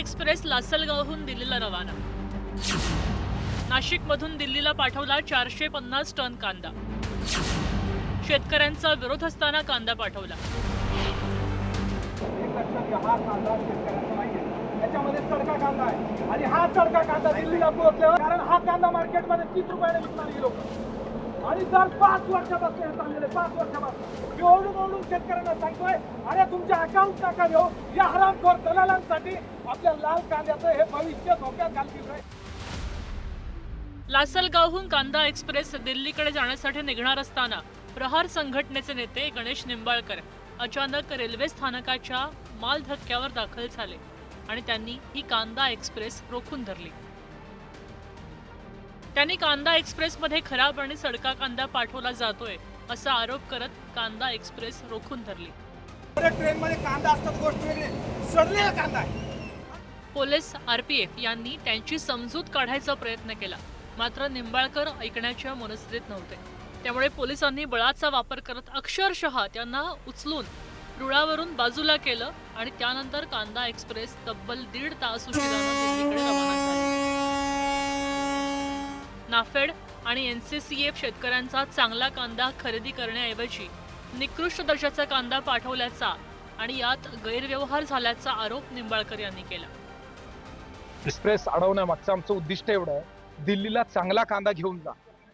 Express लासलगावहून दिल्लीला रवाना। नाशिकमधून दिल्लीला पाठवला 450 टन कांदा। शेतकऱ्यांचा विरोध असताना कांदा पाठवला। याच्यामध्ये तडका कांदा आहे आणि हा तडका कांदा दिल्लीला पोहोचल्यावर, कारण हा कांदा मार्केटमध्ये 30 रुपयाने विकणार ही लोक आणि दर 5 वर्षापासून हे चाललेले 5 वर्षापासून मी ओरडून शेतकऱ्यांना सांगतोय, अरे तुमच्या अकाउंट नका देऊ, या हरामखोर दलालांसाठी आपल्या लाल कांद्याचं हे भविष्य धोक्यात घालतील रे। लासलगावहून कांदा एक्सप्रेस दिल्लीकडे जाण्यासाठी निघणार असताना प्रहार संघटनेचे नेते गणेश निंबाळकर अचानक रेल्वे स्थानकाच्या माल धक्क्यावर दाखल झाले आणि त्यांनी ही कांदा एक्सप्रेस रोखून धरली। त्यांनी कांदा एक्सप्रेसमध्ये खराब आणि सडका कांदा पाठवला जातोय असा आरोप करत कांदा एक्सप्रेस रोखून धरली। ट्रेनमध्ये कांदा असतात गोष्ट वेगळी, सडलेला कांदा आहे। पोलीस आरपीएफ यांनी त्यांची समजूत काढायचा प्रयत्न केला, मात्र निंबाळकर ऐकण्याच्या मनस्थितीत नव्हते। त्यामुळे पोलिसांनी बळाचा वापर करत अक्षरशः त्यांना उचलून रुळावरून बाजूला केलं आणि त्यानंतर कांदा एक्सप्रेस तब्बल 1.5 तास उशिराने दिल्लीकडे रवाना झाली। नाफेड आणि एनसीसीएफ शेतकऱ्यांचा चांगला कांदा खरेदी करण्याऐवजी निकृष्ट दर्जाचा कांदा पाठवल्याचा आणि यात गैरव्यवहार झाल्याचा आरोप निंबाळकर यांनी केला। एक्सप्रेस अडवण्यामागचं आमचं उद्दिष्ट एवढं आहे, दिल्लीला चांगला कांदा घेऊन जा।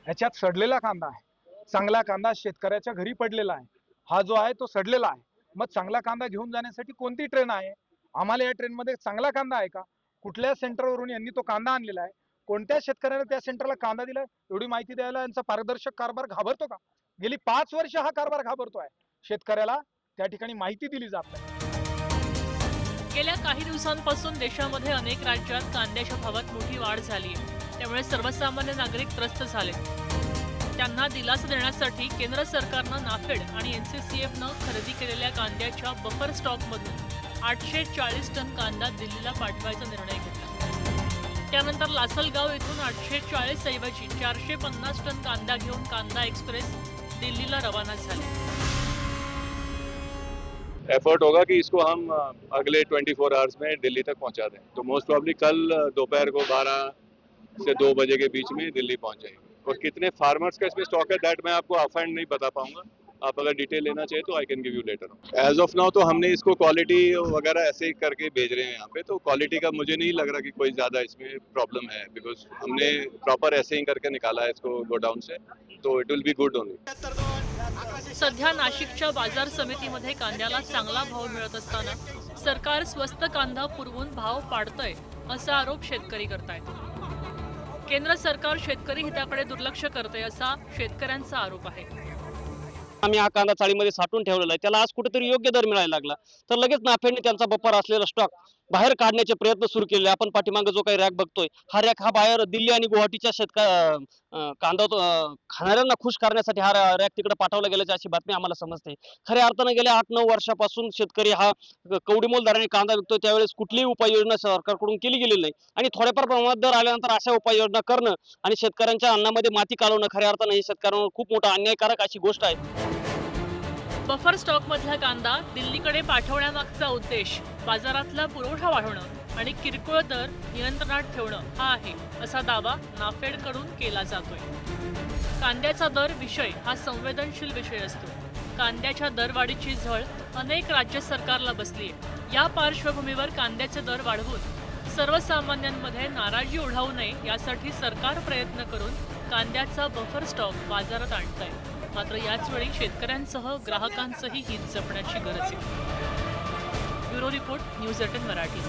ह्याच्यात सडलेला कांदा आहे, चांगला कांदा शेतकऱ्याच्या घरी पडलेला आहे, हा जो आहे तो सडलेला आहे। मग चांगला कांदा घेऊन जाण्यासाठी कोणती ट्रेन आहे? आम्हाला या ट्रेनमध्ये चांगला कांदा आहे का? कुठल्या सेंटरवरून यांनी तो कांदा आणलेला आहे? कोणत्या शेतकऱ्याने त्या सेंटरला कांदा दिलाय? एवढी माहिती द्यायला यांचा पारदर्शक कारभार घाबरतो का? गेली 5 वर्ष हा कारभार घाबरतोय। शेतकऱ्याला त्या ठिकाणी माहिती दिली जात नाही। गेल्या काही दिवसांपासून देशामध्ये अनेक राज्यात कांद्याच्या भावात मोठी वाढ झाली आहे। त्यामुळे सर्वसामान्य नागरिक त्रस्त झाले। त्यांना दिलासा देण्यासाठी केंद्र सरकारनं नाफेड आणि एनसीसीएफनं खरेदी केलेल्या कांद्याच्या बफर स्टॉकमधून 840 टन कांदा दिल्लीला पाठवायचा निर्णय घेतला। त्यानंतर लासलगाव येथून 840 ऐवजी 450 टन कांदा घेऊन कांदा एक्सप्रेस दिल्लीला रवाना झाली। एफर्ट होगा कि इसको हम अगले 24 आवर्स में दिल्ली तक पहुंचा दें। तो मोस्ट प्रॉब्ली कल दोपहर को 12 से 2 बजे के बीच में दिल्ली पहुंच जाएगी। और कितने फार्मर्स का इसमें स्टॉक है दैट मैं आपको ऑफहैंड नहीं बता पाऊंगा। आप अगर डिटेल लेना चाहिए तो I can give you letter. As of now तो हमने इसको क्वालिटी वगैरह ऐसे ही करके भेज रहे हैं यहाँ पे, तो क्वालिटी का मुझे नहीं लग रहा कि कोई ज्यादा इसमें प्रॉब्लम है, बिकॉज हमने प्रॉपर ऐसे ही करके निकाला है इसको गोडाउन से, तो it will be good only. सध्या नाशिकच्या बाजार समितीमध्ये कांद्याला चांगला भाव मिळत असताना सरकार स्वस्त कांदा पुरवून भाव पाडतंय असा आरोप शेतकरी करतायत। केंद्र सरकार शेतकरी हिताकडे दुर्लक्ष करते असा शेतकऱ्यांचा आरोप आहे। आम्ही हा कांदा चाळीमध्ये साठवून ठेवलेला आहे, त्याला आज कुठेतरी योग्य दर मिळायला लागला तर लगेच नाफेडने त्यांचा बफर असलेला स्टॉक बाहेर काढण्याचे प्रयत्न सुरू केले। आपण पाठीमागे जो काही रॅक बघतोय, हा रॅक हा बाहेर दिल्ली आणि गुवाहाटीच्या कांदा खाणाऱ्यांना खुश करण्यासाठी हा रॅक तिकडे पाठवला गेल्याची अशी बातमी आम्हाला समजते। खऱ्या अर्थानं गेल्या 8-9 वर्षापासून शेतकरी हा कवडीमोल दराने कांदा विकतोय, त्यावेळेस कुठलीही उपाययोजना सरकारकडून केली गेलेली नाही आणि थोड्याफार प्रमाणात दर आल्यानंतर अशा उपाययोजना करणं आणि शेतकऱ्यांच्या अन्नामध्ये माती कालवणं खऱ्या अर्थानं ही शेतकऱ्यांवर खूप मोठा अन्यायकारक अशी गोष्ट आहे। बफर स्टॉक मधला कांदा दिल्लीकडे पाठवण्यामागचा उद्देश बाजारातला पुरवठा वाढवणं आणि किरकोळ दर नियंत्रणात ठेवणं हा आहे असा दावा नाफेडकडून केला जातोय। कांद्याचा दर विषय हा संवेदनशील विषय असतो। कांद्याच्या दरवाढीची झळ अनेक राज्य सरकारला बसलीय। या पार्श्वभूमीवर कांद्याचे दर वाढवून सर्वसामान्यांमध्ये नाराजी ओढावू नये यासाठी सरकार प्रयत्न करून कांद्याचा बफर स्टॉक बाजारात आणतंय। मात्र याच वेळी शेतकऱ्यांसह ग्राहकांचंही हित जपण्याची गरज आहे। Bureau report, news 18 Marathi.